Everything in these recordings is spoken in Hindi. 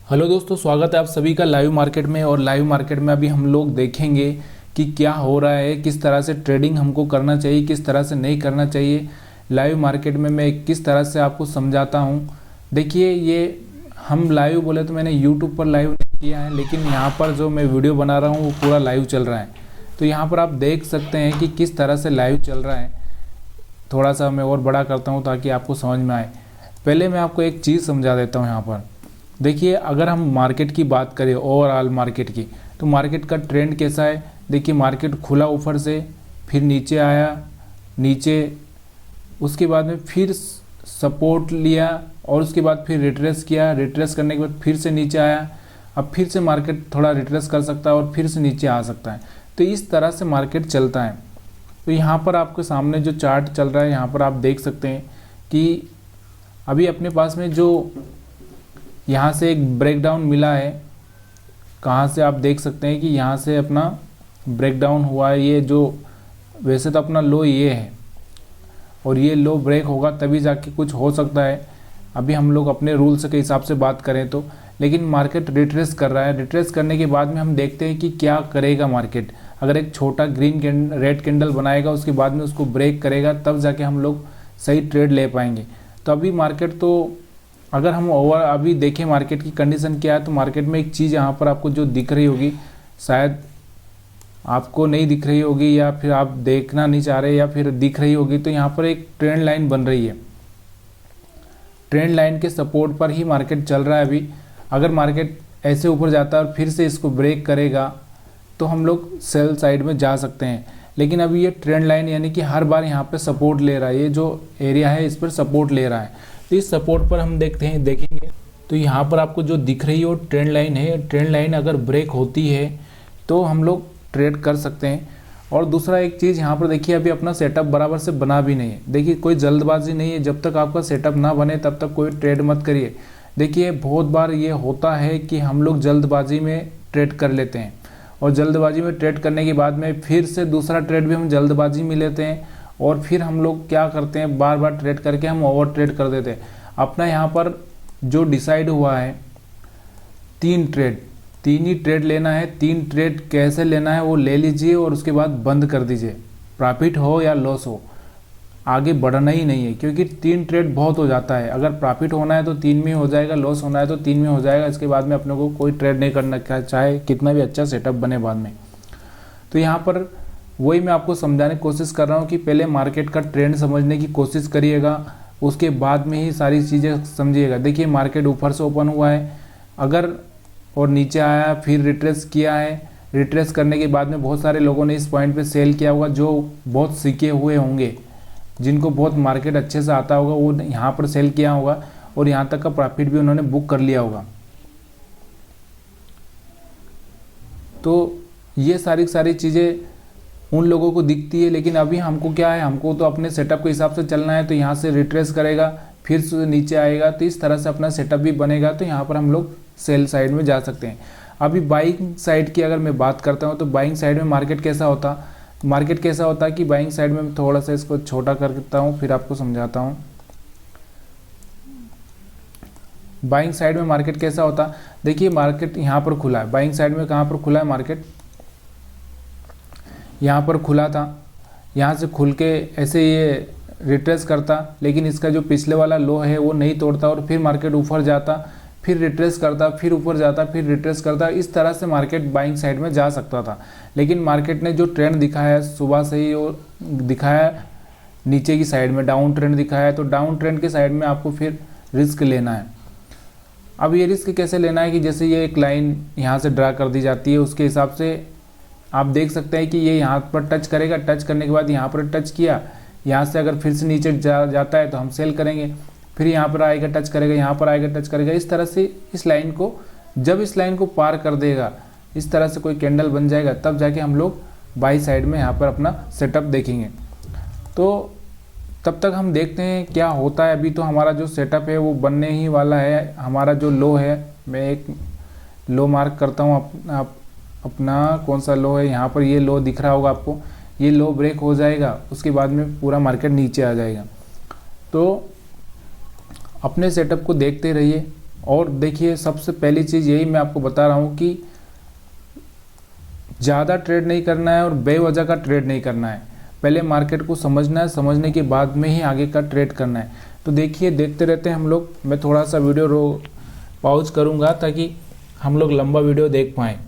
हेलो दोस्तों, स्वागत है आप सभी का लाइव मार्केट में। और लाइव मार्केट में अभी हम लोग देखेंगे कि क्या हो रहा है, किस तरह से ट्रेडिंग हमको करना चाहिए, किस तरह से नहीं करना चाहिए। लाइव मार्केट में मैं किस तरह से आपको समझाता हूँ। देखिए, ये हम लाइव बोले तो मैंने यूट्यूब पर लाइव नहीं किया है, लेकिन यहाँ पर जो मैं वीडियो बना रहा हूँ वो पूरा लाइव चल रहा है। तो यहाँ पर आप देख सकते हैं कि किस तरह से लाइव चल रहा है। थोड़ा सा मैं और बड़ा करता हूँ ताकि आपको समझ में आए। पहले मैं आपको एक चीज़ समझा देता हूँ। यहाँ पर देखिए, अगर हम मार्केट की बात करें, ओवरऑल मार्केट की, तो मार्केट का ट्रेंड कैसा है। देखिए, मार्केट खुला ऊपर से, फिर नीचे आया, नीचे, उसके बाद में फिर सपोर्ट लिया और उसके बाद फिर रिट्रेस किया। रिट्रेस करने के बाद फिर से नीचे आया। अब फिर से मार्केट थोड़ा रिट्रेस कर सकता है और फिर से नीचे आ सकता है। तो इस तरह से मार्केट चलता है। तो यहाँ पर आपके सामने जो चार्ट चल रहा है, यहाँ पर आप देख सकते हैं कि अभी अपने पास में जो यहाँ से एक ब्रेकडाउन मिला है, कहाँ से आप देख सकते हैं कि यहाँ से अपना ब्रेकडाउन हुआ है। ये जो वैसे तो अपना लो ये है और ये लो ब्रेक होगा तभी जाके कुछ हो सकता है। अभी हम लोग अपने रूल्स के हिसाब से बात करें तो, लेकिन मार्केट रिट्रेस कर रहा है। रिट्रेस करने के बाद में हम देखते हैं कि क्या करेगा मार्केट। अगर एक छोटा रेड कैंडल बनाएगा, उसके बाद में उसको ब्रेक करेगा, तब जाके हम लोग सही ट्रेड ले पाएंगे। तो अभी मार्केट तो अगर हम अभी देखें मार्केट की कंडीशन क्या है, तो मार्केट में एक चीज़ यहाँ पर आपको जो दिख रही होगी, शायद आपको नहीं दिख रही होगी या फिर आप देखना नहीं चाह रहे, या फिर दिख रही होगी। तो यहाँ पर एक ट्रेंड लाइन बन रही है। ट्रेंड लाइन के सपोर्ट पर ही मार्केट चल रहा है अभी। अगर मार्केट ऐसे ऊपर जाता है और फिर से इसको ब्रेक करेगा तो हम लोग सेल साइड में जा सकते हैं। लेकिन अभी ये ट्रेंड लाइन यानी कि हर बार यहाँ पे सपोर्ट ले रहा है। ये जो एरिया है इस पर सपोर्ट ले रहा है। तो इस सपोर्ट पर हम देखेंगे तो यहाँ पर आपको जो दिख रही है वो ट्रेंड लाइन है। ट्रेंड लाइन अगर ब्रेक होती है तो हम लोग ट्रेड कर सकते हैं। और दूसरा एक चीज़ यहाँ पर देखिए, अभी अपना सेटअप बराबर से बना भी नहीं है। देखिए, कोई जल्दबाजी नहीं है। जब तक आपका सेटअप ना बने तब तक कोई ट्रेड मत करिए। देखिए, बहुत बार ये होता है कि हम लोग जल्दबाजी में ट्रेड कर लेते हैं और जल्दबाजी में ट्रेड करने के बाद में फिर से दूसरा ट्रेड भी हम जल्दबाजी में लेते हैं और फिर हम लोग क्या करते हैं, बार बार ट्रेड करके हम ओवर ट्रेड कर देते हैं। अपना यहाँ पर जो डिसाइड हुआ है 3 ही ट्रेड लेना है। 3 ट्रेड कैसे लेना है वो ले लीजिए और उसके बाद बंद कर दीजिए। प्रॉफिट हो या लॉस हो, आगे बढ़ना ही नहीं है, क्योंकि 3 ट्रेड बहुत हो जाता है। अगर प्रॉफिट होना है तो 3 में हो जाएगा, लॉस होना है तो 3 में हो जाएगा। इसके बाद में अपने को कोई ट्रेड नहीं करना, चाहे कितना भी अच्छा सेटअप बने बाद में। तो यहाँ पर वही मैं आपको समझाने की कोशिश कर रहा हूँ कि पहले मार्केट का ट्रेंड समझने की कोशिश करिएगा, उसके बाद में ही सारी चीज़ें समझिएगा। देखिए, मार्केट ऊपर से ओपन हुआ है अगर और नीचे आया, फिर रिट्रेस किया है। रिट्रेस करने के बाद में बहुत सारे लोगों ने इस पॉइंट पे सेल किया होगा, जो बहुत सीखे हुए होंगे, जिनको बहुत मार्केट अच्छे से आता होगा, वो यहाँ पर सेल किया होगा और यहाँ तक का प्रॉफिट भी उन्होंने बुक कर लिया होगा। तो ये सारी चीज़ें उन लोगों को दिखती है, लेकिन अभी हमको क्या है, हमको तो अपने सेटअप के हिसाब से चलना है। तो यहाँ से रिट्रेस करेगा, फिर से नीचे आएगा, तो इस तरह से अपना सेटअप भी बनेगा। तो यहाँ पर हम लोग सेल साइड में जा सकते हैं। अभी बाइंग साइड की अगर मैं बात करता हूँ तो बाइंग साइड में मार्केट कैसा होता है कि बाइंग साइड में थोड़ा सा इसको छोटा करता हूँ, फिर आपको समझाता हूँ। बाइंग साइड में मार्केट कैसा होता, देखिए मार्केट यहाँ पर खुला है। बाइंग साइड में कहाँ पर खुला है मार्केट, यहाँ पर खुला था। यहाँ से खुल के ऐसे ये रिट्रेस करता, लेकिन इसका जो पिछले वाला लो है वो नहीं तोड़ता और फिर मार्केट ऊपर जाता, फिर रिट्रेस करता, फिर ऊपर जाता, फिर रिट्रेस करता। इस तरह से मार्केट बाइंग साइड में जा सकता था। लेकिन मार्केट ने जो ट्रेंड दिखाया है सुबह से ही, वो दिखाया नीचे की साइड में डाउन ट्रेंड दिखाया है। तो डाउन ट्रेंड के साइड में आपको फिर रिस्क लेना है। अब ये रिस्क कैसे लेना है कि जैसे ये एक लाइन यहाँ से ड्रा कर दी जाती है, उसके हिसाब से आप देख सकते हैं कि ये यहाँ पर टच करेगा। टच करने के बाद यहाँ पर टच किया, यहाँ से अगर फिर से नीचे जाता है तो हम सेल करेंगे। फिर यहाँ पर आएगा, टच करेगा, यहाँ पर आएगा, टच करेगा। इस तरह से इस लाइन को, जब इस लाइन को पार कर देगा, इस तरह से कोई कैंडल बन जाएगा, तब जाके हम लोग बाई साइड में यहाँ पर अपना सेटअप देखेंगे। तो तब तक हम देखते हैं क्या होता है। अभी तो हमारा जो सेटअप है वो बनने ही वाला है। हमारा जो लो है, मैं एक लो मार्क करता हूँ अपना कौन सा लो है, यहाँ पर ये लो दिख रहा होगा आपको। ये लो ब्रेक हो जाएगा, उसके बाद में पूरा मार्केट नीचे आ जाएगा। तो अपने सेटअप को देखते रहिए, और देखिए सबसे पहली चीज़ यही मैं आपको बता रहा हूँ कि ज़्यादा ट्रेड नहीं करना है और बेवजह का ट्रेड नहीं करना है। पहले मार्केट को समझना है, समझने के बाद में ही आगे का ट्रेड करना है। तो देखिए देखते रहते हैं हम लोग। मैं थोड़ा सा वीडियो पॉज करूँगा ताकि हम लोग लंबा वीडियो देख पाएँ।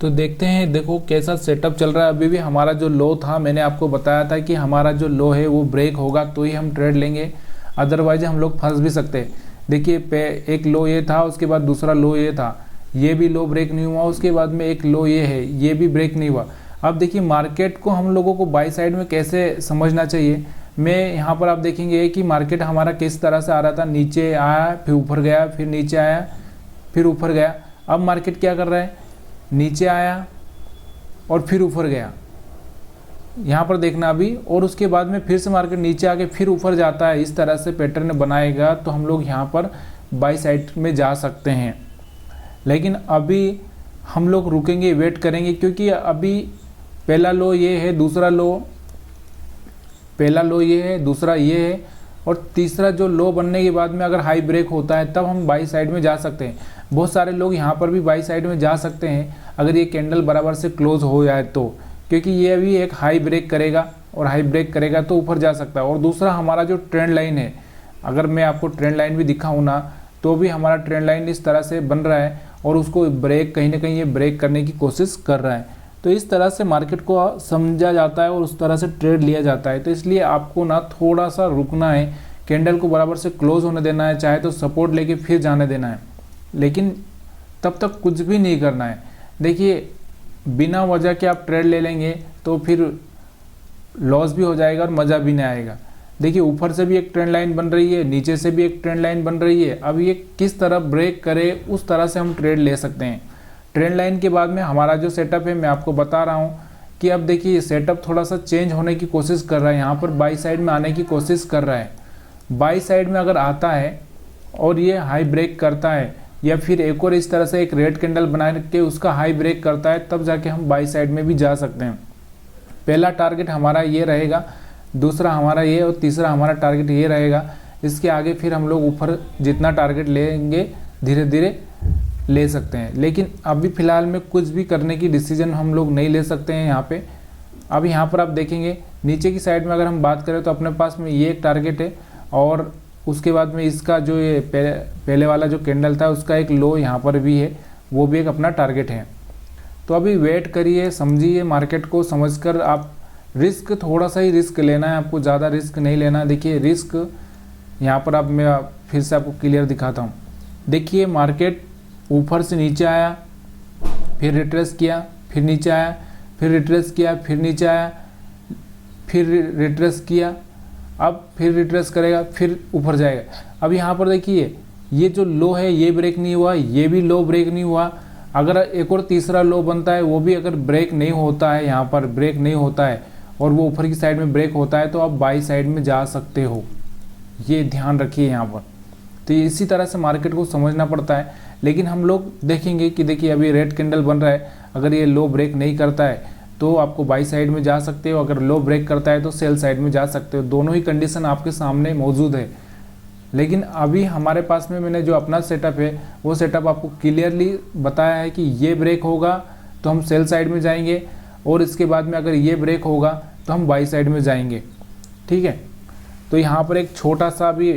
तो देखते हैं, देखो कैसा सेटअप चल रहा है। अभी भी हमारा जो लो था, मैंने आपको बताया था कि हमारा जो लो है वो ब्रेक होगा तो ही हम ट्रेड लेंगे, अदरवाइज हम लोग फंस भी सकते हैं। देखिए एक लो ये था, उसके बाद दूसरा लो ये था, ये भी लो ब्रेक नहीं हुआ, उसके बाद में एक लो ये है, ये भी ब्रेक नहीं हुआ। अब देखिए मार्केट को हम लोगों को बाई साइड में कैसे समझना चाहिए। मैं यहाँ पर आप देखेंगे कि मार्केट हमारा किस तरह से आ रहा था, नीचे आया फिर ऊपर गया, फिर नीचे आया फिर ऊपर गया। अब मार्केट क्या कर रहा है, नीचे आया और फिर ऊपर गया, यहाँ पर देखना अभी, और उसके बाद में फिर से मार्केट नीचे आके फिर ऊपर जाता है। इस तरह से पैटर्न बनाएगा तो हम लोग यहाँ पर बाई साइड में जा सकते हैं। लेकिन अभी हम लोग रुकेंगे, वेट करेंगे, क्योंकि अभी पहला लो ये है, दूसरा लो, पहला लो ये है, दूसरा ये है, और तीसरा जो लो बनने के बाद में अगर हाई ब्रेक होता है तब हम बाई साइड में जा सकते हैं। बहुत सारे लोग यहाँ पर भी बाई साइड में जा सकते हैं अगर ये कैंडल बराबर से क्लोज हो जाए तो, क्योंकि ये अभी एक हाई ब्रेक करेगा और हाई ब्रेक करेगा तो ऊपर जा सकता है। और दूसरा हमारा जो ट्रेंड लाइन है, अगर मैं आपको ट्रेंड लाइन भी दिखाऊँ ना, तो भी हमारा ट्रेंड लाइन इस तरह से बन रहा है और उसको ब्रेक कहीं ना कहीं ये ब्रेक करने की कोशिश कर रहा है। तो इस तरह से मार्केट को समझा जाता है और उस तरह से ट्रेड लिया जाता है। तो इसलिए आपको ना थोड़ा सा रुकना है, कैंडल को बराबर से क्लोज होने देना है, चाहे तो सपोर्ट लेके फिर जाने देना है, लेकिन तब तक कुछ भी नहीं करना है। देखिए बिना वजह के आप ट्रेड ले लेंगे तो फिर लॉस भी हो जाएगा और मज़ा भी नहीं आएगा। देखिए ऊपर से भी एक ट्रेंड लाइन बन रही है, नीचे से भी एक ट्रेंड लाइन बन रही है। अब ये किस तरह ब्रेक करे उस तरह से हम ट्रेड ले सकते हैं। ट्रेंड लाइन के बाद में हमारा जो सेटअप है मैं आपको बता रहा हूँ कि अब देखिए सेटअप थोड़ा सा चेंज होने की कोशिश कर रहा है, यहाँ पर बाई साइड में आने की कोशिश कर रहा है। बाई साइड में अगर आता है और ये हाई ब्रेक करता है या फिर एक और इस तरह से एक रेड कैंडल बना के उसका हाई ब्रेक करता है, तब जाके हम बाई साइड में भी जा सकते हैं। पहला टारगेट हमारा ये रहेगा, दूसरा हमारा ये, और तीसरा हमारा टारगेट ये रहेगा। इसके आगे फिर हम लोग ऊपर जितना टारगेट लेंगे धीरे धीरे ले सकते हैं, लेकिन अभी फ़िलहाल में कुछ भी करने की डिसीजन हम लोग नहीं ले सकते हैं यहाँ पे। अब यहाँ पर आप देखेंगे नीचे की साइड में अगर हम बात करें तो अपने पास में ये एक टारगेट है, और उसके बाद में इसका जो ये पहले वाला जो कैंडल था उसका एक लो यहाँ पर भी है, वो भी एक अपना टारगेट है। तो अभी वेट करिए, समझिए मार्केट को, समझकर आप रिस्क, थोड़ा सा ही रिस्क लेना है आपको, ज़्यादा रिस्क नहीं लेना। देखिए रिस्क यहाँ पर अब मैं फिर से आपको क्लियर दिखाता हूँ। देखिए मार्केट ऊपर से नीचे आया, फिर रिट्रेस किया, फिर नीचे आया, फिर रिट्रेस किया, फिर नीचे आया, फिर रिट्रेस किया, अब फिर रिट्रेस करेगा, फिर ऊपर जाएगा। अब यहाँ पर देखिए ये जो लो है ये ब्रेक नहीं हुआ, ये भी लो ब्रेक नहीं हुआ। अगर एक और तीसरा लो बनता है वो भी अगर ब्रेक नहीं होता है, यहाँ पर ब्रेक नहीं होता है और वो ऊपर की साइड में ब्रेक होता है, तो आप बाई साइड में जा सकते हो। ये ध्यान रखिए यहाँ पर। तो ये इसी तरह से मार्केट को समझना पड़ता है। लेकिन हम लोग देखेंगे कि देखिए अभी रेड कैंडल बन रहा है, अगर ये लो ब्रेक नहीं करता है तो आपको बाई साइड में जा सकते हो, अगर लो ब्रेक करता है तो सेल साइड में जा सकते हो। दोनों ही कंडीशन आपके सामने मौजूद है। लेकिन अभी हमारे पास में मैंने जो अपना सेटअप है वो सेटअप आपको क्लियरली बताया है कि ये ब्रेक होगा तो हम सेल साइड में जाएंगे, और इसके बाद में अगर ये ब्रेक होगा तो हम बाई साइड में जाएंगे। ठीक है, तो यहाँ पर एक छोटा सा भी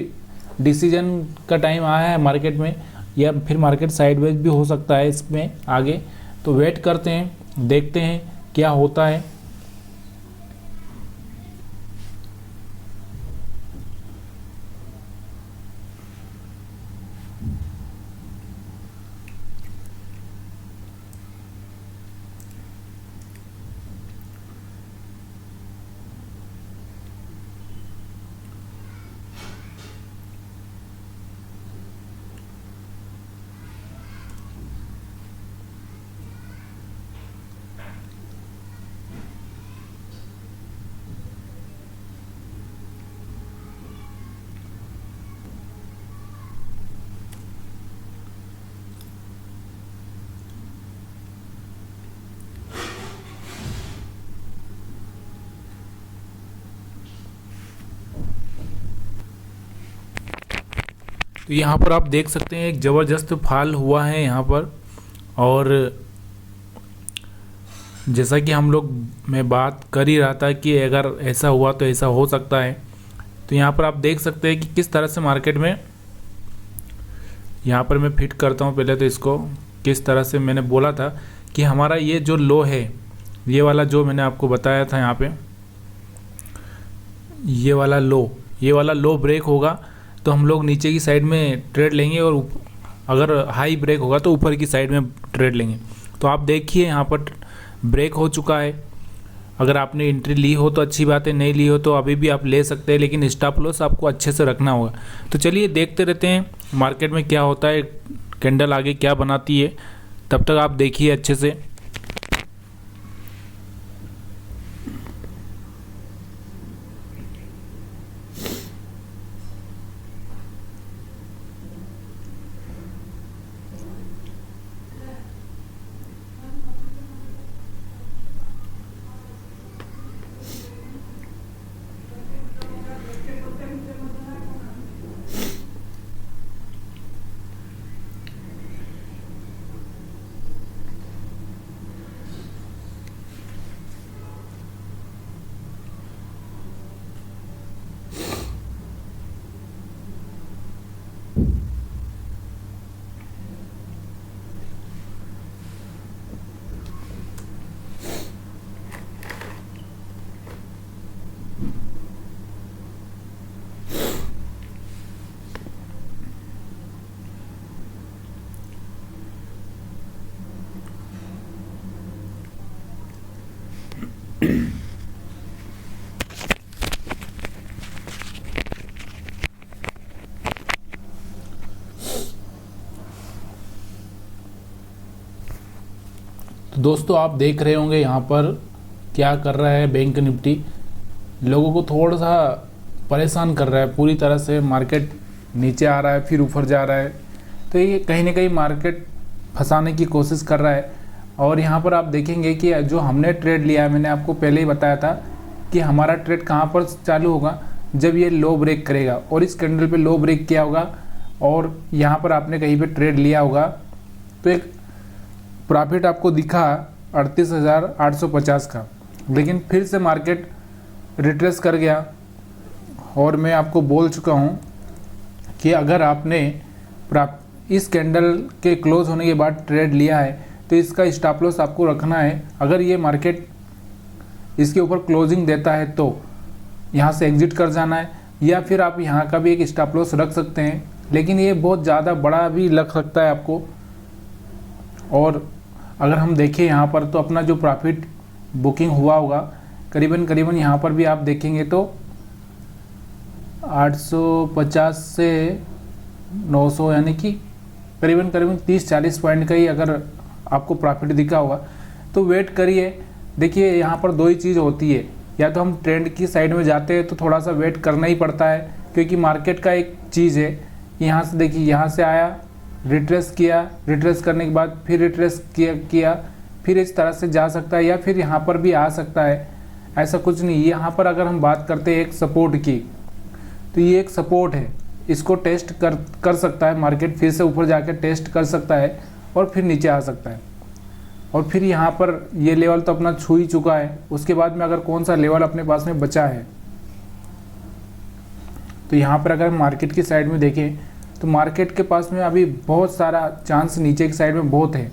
डिसीजन का टाइम आया है मार्केट में, या फिर मार्केट साइडवेज भी हो सकता है इसमें आगे। तो वेट करते हैं, देखते हैं क्या होता है। तो यहाँ पर आप देख सकते हैं एक ज़बरदस्त फाल हुआ है यहाँ पर, और जैसा कि हम लोग मैं बात कर ही रहा था कि अगर ऐसा हुआ तो ऐसा हो सकता है। तो यहाँ पर आप देख सकते हैं कि किस तरह से मार्केट में, यहाँ पर मैं फिट करता हूँ पहले तो इसको, किस तरह से मैंने बोला था कि हमारा ये जो लो है, ये वाला जो मैंने आपको बताया था यहाँ पे, ये वाला लो ब्रेक होगा तो हम लोग नीचे की साइड में ट्रेड लेंगे, और अगर हाई ब्रेक होगा तो ऊपर की साइड में ट्रेड लेंगे। तो आप देखिए यहाँ पर ब्रेक हो चुका है। अगर आपने एंट्री ली हो तो अच्छी बात है, नहीं ली हो तो अभी भी आप ले सकते हैं, लेकिन स्टॉप लॉस आपको अच्छे से रखना होगा। तो चलिए देखते रहते हैं मार्केट में क्या होता है, कैंडल आगे क्या बनाती है, तब तक आप देखिए अच्छे से। तो दोस्तों आप देख रहे होंगे यहाँ पर क्या कर रहा है बैंक निफ्टी, लोगों को थोड़ा सा परेशान कर रहा है। पूरी तरह से मार्केट नीचे आ रहा है फिर ऊपर जा रहा है, तो ये कहीं ना कहीं मार्केट फंसाने की कोशिश कर रहा है। और यहाँ पर आप देखेंगे कि जो हमने ट्रेड लिया है, मैंने आपको पहले ही बताया था कि हमारा ट्रेड कहाँ पर चालू होगा, जब ये लो ब्रेक करेगा, और इस कैंडल पे लो ब्रेक किया होगा और यहाँ पर आपने कहीं पे ट्रेड लिया होगा तो एक प्रॉफिट आपको दिखा 38,850 का। लेकिन फिर से मार्केट रिट्रेस कर गया, और मैं आपको बोल चुका हूँ कि अगर आपने इस कैंडल के क्लोज होने के बाद ट्रेड लिया है तो इसका स्टॉप लॉस आपको रखना है। अगर ये मार्केट इसके ऊपर क्लोजिंग देता है तो यहाँ से एग्जिट कर जाना है, या फिर आप यहाँ का भी एक स्टॉप लॉस रख सकते हैं, लेकिन ये बहुत ज़्यादा बड़ा भी लग सकता है आपको। और अगर हम देखें यहाँ पर तो अपना जो प्रॉफिट बुकिंग हुआ होगा करीबन यहाँ पर भी आप देखेंगे तो 850 से 900, यानी कि करीबन 30-40 पॉइंट का ही अगर आपको प्रॉफिट दिखा होगा। तो वेट करिए। देखिए यहाँ पर दो ही चीज़ होती है, या तो हम ट्रेंड की साइड में जाते हैं तो थोड़ा सा वेट करना ही पड़ता है, क्योंकि मार्केट का एक चीज़ है, कि यहाँ से देखिए, यहाँ से आया, रिट्रेस किया, रिट्रेस करने के बाद फिर रिट्रेस किया, फिर इस तरह से जा सकता है या फिर यहाँ पर भी आ सकता है, ऐसा कुछ नहीं। यहाँ पर अगर हम बात करते हैं एक सपोर्ट की, तो ये एक सपोर्ट है, इसको टेस्ट कर सकता है मार्केट, फिर से ऊपर जाकर टेस्ट कर सकता है और फिर नीचे आ सकता है। और फिर यहाँ पर ये लेवल तो अपना छू ही चुका है। उसके बाद में अगर कौन सा लेवल अपने पास में बचा है, तो यहाँ पर अगर मार्केट की साइड में देखें तो मार्केट के पास में अभी बहुत सारा चांस नीचे की साइड में बहुत है,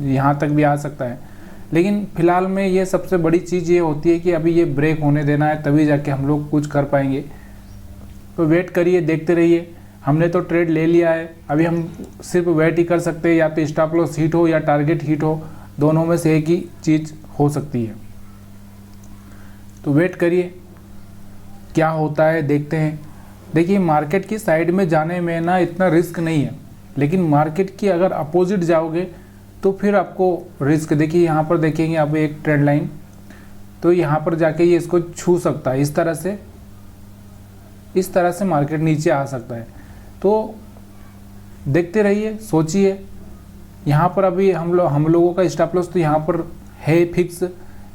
यहाँ तक भी आ सकता है। लेकिन फिलहाल में ये सबसे बड़ी चीज़ ये होती है कि अभी ये ब्रेक होने देना है, तभी जाके हम लोग कुछ कर पाएंगे। तो वेट करिए, देखते रहिए। हमने तो ट्रेड ले लिया है, अभी हम सिर्फ वेट ही कर सकते हैं, या तो स्टॉप लॉस हिट हो या टारगेट हिट हो, दोनों में से एक ही चीज़ हो सकती है। तो वेट करिए क्या होता है, देखते हैं। देखिए मार्केट की साइड में जाने में ना इतना रिस्क नहीं है, लेकिन मार्केट की अगर अपोजिट जाओगे तो फिर आपको रिस्क। देखिए यहाँ पर देखेंगे अब एक ट्रेंड लाइन, तो यहाँ पर जाके ये इसको छू सकता है, इस तरह से मार्केट नीचे आ सकता है। तो देखते रहिए, सोचिए। यहाँ पर अभी हम लोगों का स्टॉप लॉस तो यहाँ पर है फिक्स,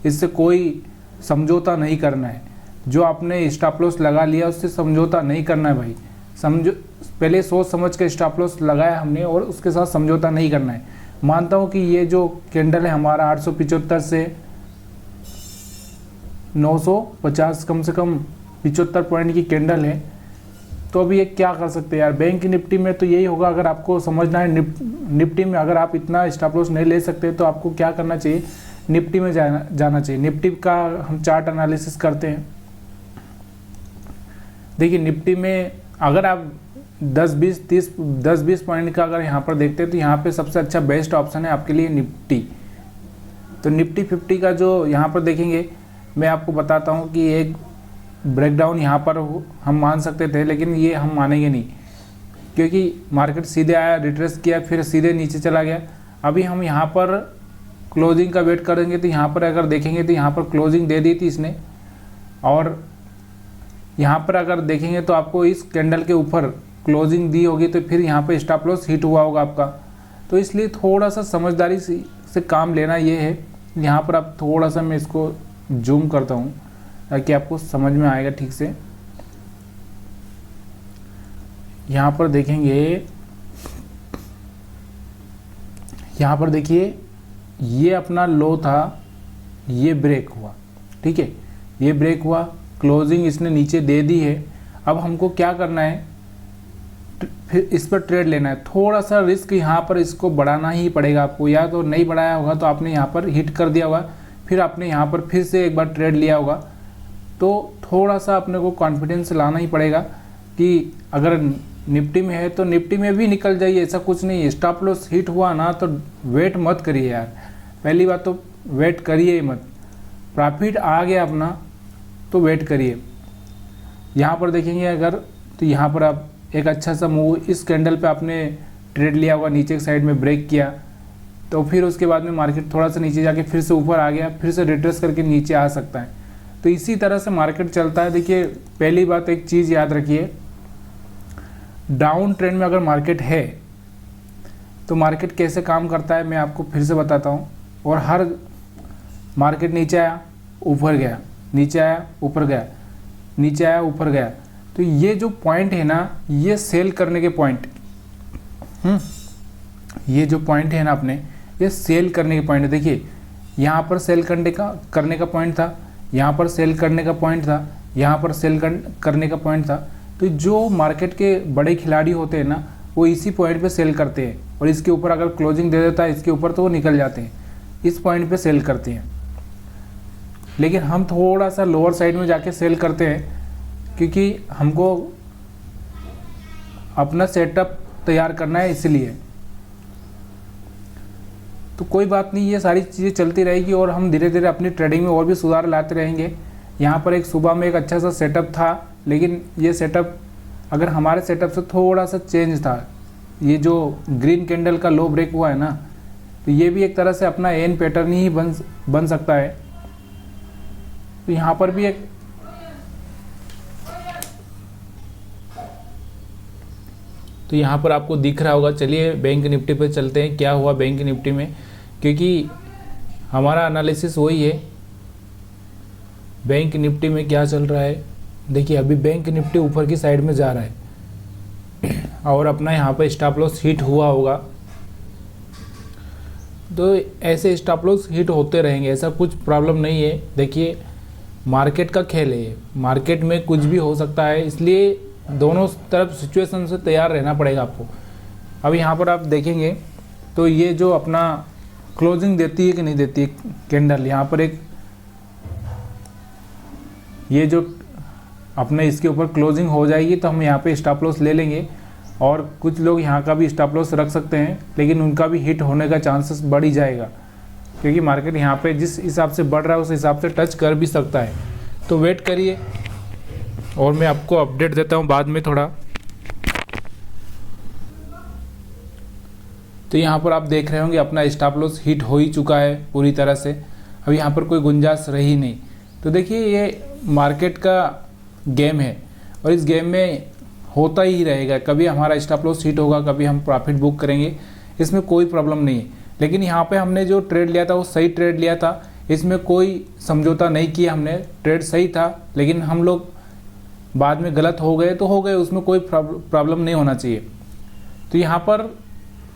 इससे कोई समझौता नहीं करना है। जो आपने स्टॉप लॉस लगा लिया उससे समझौता नहीं करना है भाई। पहले सोच समझ के स्टॉप लॉस लगाया हमने और उसके साथ समझौता नहीं करना है। मानता हूँ कि ये जो कैंडल है हमारा 875 से 950, कम से कम 75 पॉइंट की कैंडल है, तो अभी ये क्या कर सकते हैं यार। बैंक निफ्टी में तो यही होगा। अगर आपको समझना है निफ्टी में अगर आप इतना स्टॉप लॉस नहीं ले सकते तो आपको क्या करना चाहिए, निफ्टी में जाना चाहिए। निफ्टी का हम चार्ट एनालिसिस करते हैं। देखिए निफ्टी में अगर आप 10-20 पॉइंट का अगर यहाँ पर देखते हैं तो यहाँ पे सबसे अच्छा बेस्ट ऑप्शन है आपके लिए निफ्टी। तो निफ्टी 50 का जो यहाँ पर देखेंगे, मैं आपको बताता हूँ कि एक ब्रेकडाउन यहाँ पर हम मान सकते थे, लेकिन ये हम मानेंगे नहीं, क्योंकि मार्केट सीधे आया, रिट्रेस किया, फिर सीधे नीचे चला गया। अभी हम यहाँ पर क्लोजिंग का वेट करेंगे। तो यहाँ पर अगर देखेंगे तो यहाँ पर क्लोजिंग दे दी थी इसने, और यहाँ पर अगर देखेंगे तो आपको इस कैंडल के ऊपर क्लोजिंग दी होगी, तो फिर यहाँ पर स्टॉप लॉस हिट हुआ होगा आपका। तो इसलिए थोड़ा सा समझदारी से काम लेना ये है। यहाँ पर आप थोड़ा सा मैं इसको जूम करता हूँ ताकि आपको समझ में आएगा ठीक से। यहाँ पर देखेंगे, यहाँ पर देखिए ये अपना लो था, ये ब्रेक हुआ, ठीक है, ये ब्रेक हुआ, क्लोजिंग इसने नीचे दे दी है। अब हमको क्या करना है, फिर इस पर ट्रेड लेना है। थोड़ा सा रिस्क यहाँ पर इसको बढ़ाना ही पड़ेगा आपको, या तो नहीं बढ़ाया होगा तो आपने यहाँ पर हिट कर दिया होगा, फिर आपने यहाँ पर फिर से एक बार ट्रेड लिया होगा। तो थोड़ा सा अपने को कॉन्फिडेंस लाना ही पड़ेगा कि अगर निफ्टी में है तो निफ्टी में भी निकल जाइए, ऐसा कुछ नहीं है। स्टॉप लॉस हिट हुआ ना तो वेट मत करिए यार, पहली बात तो वेट करिए ही मत। प्रॉफिट आ गया अपना तो वेट करिए। यहाँ पर देखेंगे अगर, तो यहाँ पर आप एक अच्छा सा मूव, इस कैंडल पे आपने ट्रेड लिया होगा, नीचे की साइड में ब्रेक किया, तो फिर उसके बाद में मार्केट थोड़ा सा नीचे जाके फिर से ऊपर आ गया, फिर से रिट्रेस करके नीचे आ सकता है। तो इसी तरह से मार्केट चलता है। देखिए पहली बात एक चीज़ याद रखिए, डाउन ट्रेंड में अगर मार्केट है तो मार्केट कैसे काम करता है मैं आपको फिर से बताता हूँ। और हर मार्केट नीचे आया ऊपर गया, नीचे आया ऊपर गया, नीचे आया ऊपर गया, तो ये जो पॉइंट है ना, ये सेल करने के पॉइंट, ये जो पॉइंट है ना अपने, ये सेल करने के पॉइंट है। देखिए यहाँ पर सेल करने का पॉइंट था, यहाँ पर सेल करने का पॉइंट था, यहाँ पर सेल करने का पॉइंट था। तो जो मार्केट के बड़े खिलाड़ी होते हैं ना, वो इसी पॉइंट पे सेल करते हैं, और इसके ऊपर अगर क्लोजिंग दे देता है इसके ऊपर तो वो निकल जाते हैं, इस पॉइंट पे सेल करते हैं। लेकिन हम थोड़ा सा लोअर साइड में जाके सेल करते हैं, क्योंकि हमको अपना सेटअप तैयार करना है इसलिए। तो कोई बात नहीं, ये सारी चीज़ें चलती रहेगी और हम धीरे धीरे अपनी ट्रेडिंग में और भी सुधार लाते रहेंगे। यहाँ पर एक सुबह में एक अच्छा सा सेटअप था, लेकिन ये सेटअप अगर हमारे सेटअप से थोड़ा सा चेंज था, ये जो ग्रीन कैंडल का लो ब्रेक हुआ है ना, तो ये भी एक तरह से अपना एन पैटर्न ही बन सकता है। तो यहाँ पर भी एक तो यहाँ पर आपको दिख रहा होगा। चलिए बैंक निफ्टी पर चलते हैं, क्या हुआ बैंक निफ्टी में, क्योंकि हमारा एनालिसिस वही है। बैंक निफ्टी में क्या चल रहा है, देखिए अभी बैंक निफ्टी ऊपर की साइड में जा रहा है और अपना यहाँ पर स्टॉप लॉस हिट हुआ होगा। तो ऐसे स्टॉप लॉस हिट होते रहेंगे, ऐसा कुछ प्रॉब्लम नहीं है। देखिए मार्केट का खेल है, मार्केट में कुछ भी हो सकता है, इसलिए दोनों तरफ सिचुएशन से तैयार रहना पड़ेगा आपको। अब यहाँ पर आप देखेंगे तो ये जो अपना क्लोजिंग देती है कि नहीं देती है कैंडल, यहाँ पर एक ये जो अपने इसके ऊपर क्लोजिंग हो जाएगी तो हम यहाँ पे स्टॉप लॉस ले लेंगे, और कुछ लोग यहाँ का भी स्टॉप लॉस रख सकते हैं, लेकिन उनका भी हिट होने का चांसेस बढ़ ही जाएगा, क्योंकि मार्केट यहाँ पे जिस हिसाब से बढ़ रहा है उस हिसाब से टच कर भी सकता है। तो वेट करिए और मैं आपको अपडेट देता हूँ बाद में थोड़ा। तो यहाँ पर आप देख रहे होंगे अपना स्टॉप लॉस हिट हो ही चुका है पूरी तरह से, अब यहाँ पर कोई गुंजाइश रही नहीं। तो देखिए ये मार्केट का गेम है और इस गेम में होता ही रहेगा, कभी हमारा स्टॉप लॉस हिट होगा, कभी हम प्रॉफिट बुक करेंगे, इसमें कोई प्रॉब्लम नहीं है। लेकिन यहाँ पे हमने जो ट्रेड लिया था वो सही ट्रेड लिया था, इसमें कोई समझौता नहीं किया हमने, ट्रेड सही था, लेकिन हम लोग बाद में गलत हो गए तो हो गए, उसमें कोई प्रॉब्लम नहीं होना चाहिए। तो यहाँ पर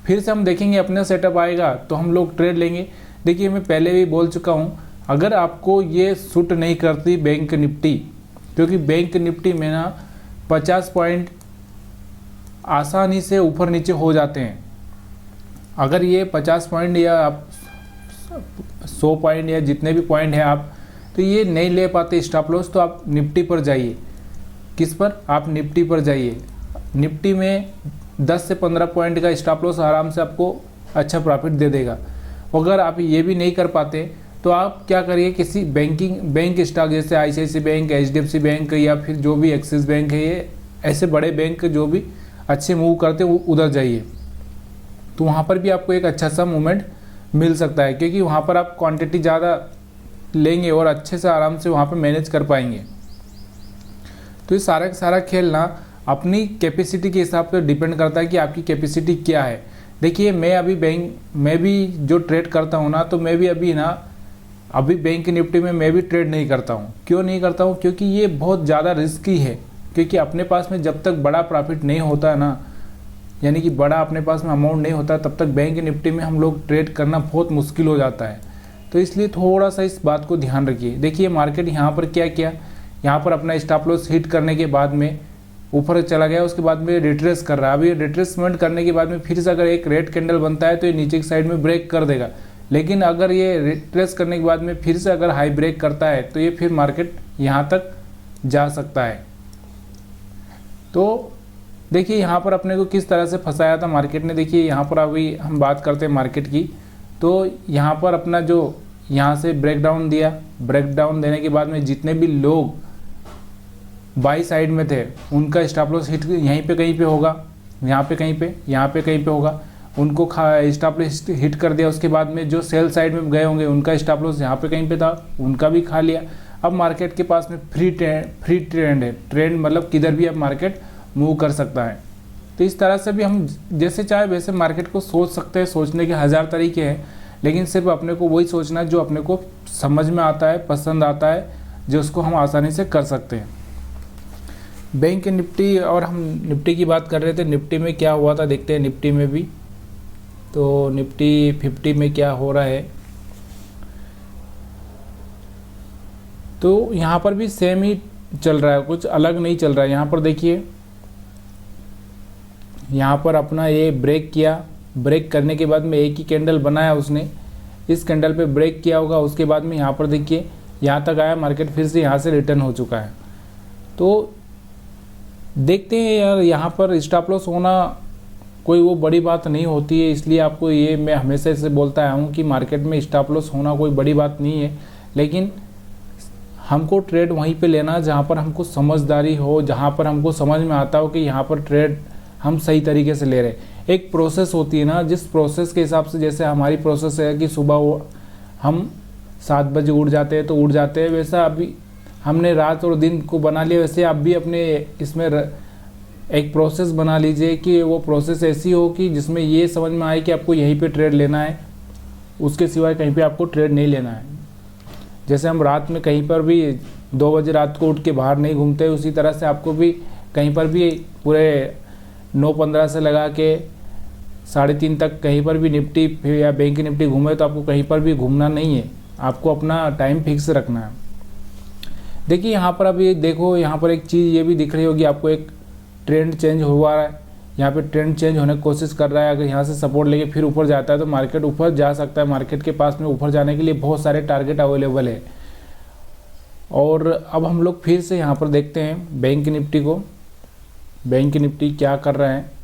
फिर से हम देखेंगे अपना सेटअप आएगा तो हम लोग ट्रेड लेंगे। देखिए मैं पहले भी बोल चुका हूँ, अगर आपको ये सूट नहीं करती बैंक निफ्टी, क्योंकि बैंक निफ्टी में ना 50 पॉइंट आसानी से ऊपर नीचे हो जाते हैं। अगर ये 50 पॉइंट या आप 100 पॉइंट या जितने भी पॉइंट हैं आप, तो ये नहीं ले पाते स्टॉप लॉस, तो आप निफ्टी पर जाइए। किस पर? आप निफ्टी पर जाइए। निफ्टी में 10 से 15 पॉइंट का स्टॉप लॉस आराम से आपको अच्छा प्रॉफिट दे देगा। अगर आप ये भी नहीं कर पाते तो आप क्या करिए, किसी बैंक स्टॉक जैसे ICICI बैंक, HDFC बैंक या फिर जो भी एक्सिस बैंक है, ये ऐसे बड़े बैंक जो भी अच्छे मूव करते हैं उधर जाइए, तो वहाँ पर भी आपको एक अच्छा सा मूवमेंट मिल सकता है, क्योंकि वहाँ पर आप क्वांटिटी ज़्यादा लेंगे और अच्छे से आराम से वहाँ पर मैनेज कर पाएंगे। तो ये सारा का सारा खेल ना अपनी कैपेसिटी के हिसाब से डिपेंड करता है कि आपकी कैपेसिटी क्या है। देखिए मैं भी जो ट्रेड करता हूँ ना, तो मैं भी अभी बैंक निफ्टी में मैं भी ट्रेड नहीं करता हूँ। क्यों नहीं करता हूँ? क्योंकि ये बहुत ज़्यादा रिस्की है, क्योंकि अपने पास में जब तक बड़ा प्रॉफिट नहीं होता है ना, यानी कि बड़ा अपने पास में अमाउंट नहीं होता, तब तक बैंक निफ्टी में हम लोग ट्रेड करना बहुत मुश्किल हो जाता है। तो इसलिए थोड़ा सा इस बात को ध्यान रखिए। देखिए मार्केट यहाँ पर क्या किया, यहाँ पर अपना स्टॉप लॉस हिट करने के बाद में ऊपर चला गया, उसके बाद में रिट्रेस कर रहा है। अभी रिट्रेसमेंट करने के बाद में फिर से अगर एक रेड कैंडल बनता है तो ये नीचे की साइड में ब्रेक कर देगा, लेकिन अगर ये रिट्रेस करने के बाद में फिर से अगर हाई ब्रेक करता है तो ये फिर मार्केट यहाँ तक जा सकता है। तो देखिए यहाँ पर अपने को किस तरह से फंसाया था मार्केट ने। देखिए यहाँ पर अभी हम बात करते हैं मार्केट की, तो यहाँ पर अपना जो यहाँ से ब्रेकडाउन दिया, ब्रेकडाउन देने के बाद में जितने भी लोग बाई साइड में थे उनका स्टॉप लॉस हिट यहीं पे कहीं पे होगा, यहाँ पे कहीं पे, यहाँ पे कहीं पे होगा, उनको स्टॉप लॉस हिट कर दिया। उसके बाद में जो सेल साइड में गए होंगे उनका स्टॉप लॉस यहाँ पे कहीं पे था, उनका भी खा लिया। अब मार्केट के पास में फ्री ट्रेंड है, ट्रेंड मतलब किधर भी अब मार्केट मूव कर सकता है। तो इस तरह से भी हम जैसे चाहे वैसे मार्केट को सोच सकते हैं। सोचने के 1000 तरीके हैं, लेकिन सिर्फ अपने को वही सोचना है जो अपने को समझ में आता है, पसंद आता है, जो उसको हम आसानी से कर सकते हैं। बैंक निफ्टी, और हम निफ्टी की बात कर रहे थे, निफ्टी में क्या हुआ था देखते हैं निफ्टी में भी। तो निफ्टी 50 में क्या हो रहा है, तो यहाँ पर भी सेम ही चल रहा है, कुछ अलग नहीं चल रहा है। यहाँ पर देखिए, यहाँ पर अपना ये ब्रेक किया, ब्रेक करने के बाद में एक ही कैंडल बनाया उसने, इस कैंडल पे ब्रेक किया होगा, उसके बाद में यहाँ पर देखिए यहाँ तक आया मार्केट, फिर से यहाँ से रिटर्न हो चुका है। तो देखते हैं यार, यहाँ पर स्टॉप लॉस होना कोई वो बड़ी बात नहीं होती है, इसलिए आपको ये मैं हमेशा से बोलता आया हूँ कि मार्केट में स्टॉप लॉस होना कोई बड़ी बात नहीं है, लेकिन हमको ट्रेड वहीं पे लेना जहाँ पर हमको समझदारी हो, जहाँ पर हमको समझ में आता हो कि यहाँ पर ट्रेड हम सही तरीके से ले रहे हैं। एक प्रोसेस होती है ना, जिस प्रोसेस के हिसाब से, जैसे हमारी प्रोसेस है कि सुबह हम 7 बजे उठ जाते हैं तो उठ जाते हैं, वैसा अभी हमने रात और दिन को बना लिया, वैसे आप भी अपने इसमें एक प्रोसेस बना लीजिए कि वो प्रोसेस ऐसी हो कि जिसमें ये समझ में आए कि आपको यहीं पे ट्रेड लेना है, उसके सिवाय कहीं पे आपको ट्रेड नहीं लेना है। जैसे हम रात में कहीं पर भी 2 बजे रात को उठ के बाहर नहीं घूमते, उसी तरह से आपको भी कहीं पर भी पूरे 9:15 से लगा के 3:30 तक कहीं पर भी निफ्टी या बैंक की निफ्टी घूमे तो आपको कहीं पर भी घूमना नहीं है, आपको अपना टाइम फिक्स रखना है। देखिए यहाँ पर अब ये देखो, यहाँ पर एक चीज़ ये भी दिख रही होगी आपको, एक ट्रेंड चेंज हुआ है, यहाँ पे ट्रेंड चेंज होने की कोशिश कर रहा है। अगर यहाँ से सपोर्ट लेके फिर ऊपर जाता है तो मार्केट ऊपर जा सकता है। मार्केट के पास में ऊपर जाने के लिए बहुत सारे टारगेट अवेलेबल है। और अब हम लोग फिर से यहाँ पर देखते हैं बैंक निफ्टी को, बैंक निफ्टी क्या कर रहा है।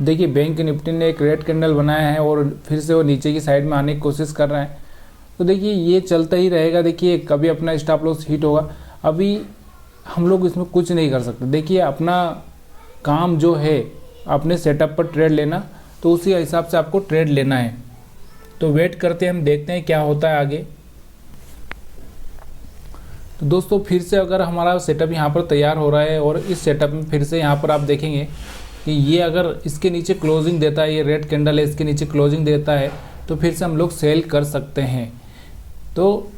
देखिए बैंक निफ्टी ने एक रेड कैंडल बनाया है और फिर से वो नीचे की साइड में आने की कोशिश कर रहा है। तो देखिए ये चलता ही रहेगा। देखिए कभी अपना स्टॉप लॉस हिट होगा, अभी हम लोग इसमें कुछ नहीं कर सकते। देखिए अपना काम जो है अपने सेटअप पर ट्रेड लेना, तो उसी हिसाब से आपको ट्रेड लेना है। तो वेट करते हैं, हम देखते हैं क्या होता है आगे। तो दोस्तों फिर से अगर हमारा सेटअप यहाँ पर तैयार हो रहा है और इस सेटअप में फिर से यहाँ पर आप देखेंगे कि ये अगर इसके नीचे क्लोजिंग देता है, ये रेड कैंडल है, इसके नीचे क्लोजिंग देता है, तो फिर से हम लोग सेल कर सकते हैं। तो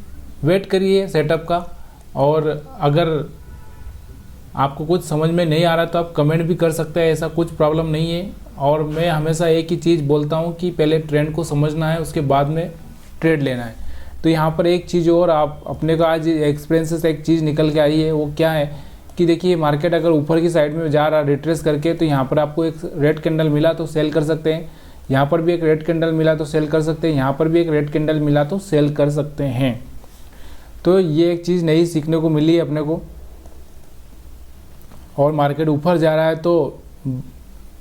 वेट करिए सेटअप का। और अगर आपको कुछ समझ में नहीं आ रहा तो आप कमेंट भी कर सकते हैं, ऐसा कुछ प्रॉब्लम नहीं है। और मैं हमेशा एक ही चीज़ बोलता हूँ कि पहले ट्रेंड को समझना है, उसके बाद में ट्रेड लेना है। तो यहाँ पर एक चीज़ और आप अपने को आज एक्सपीरियंस से एक चीज़ निकल के आई है, वो क्या है कि देखिए मार्केट अगर ऊपर की साइड में जा रहा रिट्रेस करके, तो यहाँ पर आपको एक रेड कैंडल मिला तो सेल कर सकते हैं, यहाँ पर भी एक रेड कैंडल मिला तो सेल कर सकते हैं, यहाँ पर भी एक रेड कैंडल मिला तो सेल कर सकते हैं। तो ये एक चीज़ नई सीखने को मिली है अपने को। और मार्केट ऊपर जा रहा है तो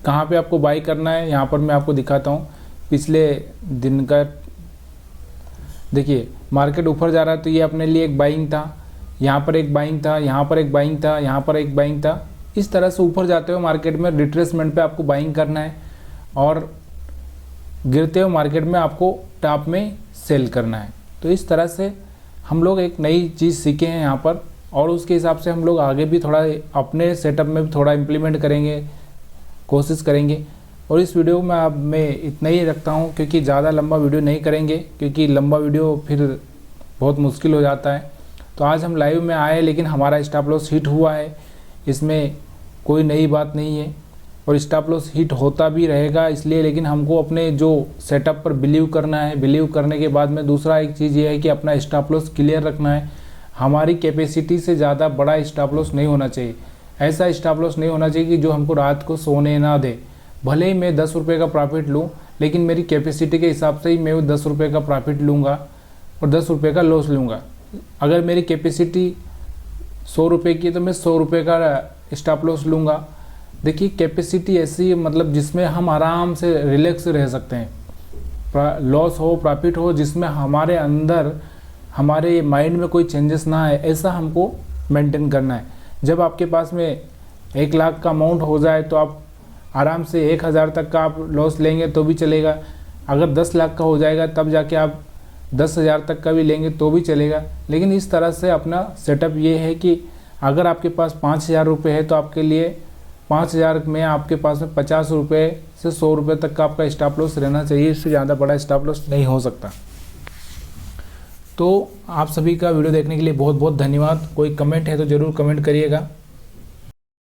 कहाँ पे आपको बाई करना है, यहाँ पर मैं आपको दिखाता हूँ पिछले दिन का। देखिए मार्केट ऊपर जा रहा है तो ये अपने लिए एक बाइंग था, यहाँ पर एक बाइंग था, यहाँ पर एक बाइंग था, यहाँ पर एक बाइंग था। इस तरह से ऊपर जाते हुए मार्केट में रिट्रेसमेंट पे आपको बाइंग करना है और गिरते हुए मार्केट में आपको टॉप में सेल करना है। तो इस तरह से हम लोग एक नई चीज़ सीखे हैं यहाँ पर, और उसके हिसाब से हम लोग आगे भी थोड़ा अपने सेटअप में भी थोड़ा इम्प्लीमेंट करेंगे, कोशिश करेंगे। और इस वीडियो में अब मैं इतना ही रखता हूँ, क्योंकि ज़्यादा लंबा वीडियो नहीं करेंगे, क्योंकि लंबा वीडियो फिर बहुत मुश्किल हो जाता है। तो आज हम लाइव में आए, लेकिन हमारा स्टॉप लॉस हिट हुआ है, इसमें कोई नई बात नहीं है। और स्टॉप लॉस हिट होता भी रहेगा इसलिए, लेकिन हमको अपने जो सेटअप पर बिलीव करना है। बिलीव करने के बाद में दूसरा एक चीज़ ये है कि अपना स्टॉप लॉस क्लियर रखना है। हमारी कैपेसिटी से ज़्यादा बड़ा स्टॉप लॉस नहीं होना चाहिए। ऐसा स्टॉप लॉस नहीं होना चाहिए कि जो हमको रात को सोने ना दे। भले ही मैं 10 रुपये का प्रॉफिट लूँ, लेकिन मेरी कैपेसिटी के हिसाब से ही मैं वो 10 रुपये का प्रॉफिट लूँगा और 10 रुपये का लॉस लूँगा। अगर मेरी कैपेसिटी 100 रुपये की है तो मैं 100 रुपये का स्टॉप लॉस लूँगा। देखिए कैपेसिटी ऐसी मतलब जिसमें हम आराम से रिलैक्स रह सकते हैं, लॉस हो प्रॉफिट हो, जिसमें हमारे अंदर हमारे माइंड में कोई चेंजेस ना आए, ऐसा हमको मेंटेन करना है। जब आपके पास में 1 लाख का अमाउंट हो जाए तो आप आराम से 1000 तक का आप लॉस लेंगे तो भी चलेगा। अगर 10 लाख का हो जाएगा तब जाके आप 10,000 तक का भी लेंगे तो भी चलेगा। लेकिन इस तरह से अपना सेटअप ये है कि अगर आपके पास 5,000 रुपये है तो आपके लिए 5,000 में आपके पास में 50 रुपये से 100 रुपये तक का आपका स्टॉप लॉस रहना चाहिए। इससे ज़्यादा बड़ा स्टॉप लॉस नहीं हो सकता। तो आप सभी का वीडियो देखने के लिए बहुत बहुत धन्यवाद। कोई कमेंट है तो ज़रूर कमेंट करिएगा।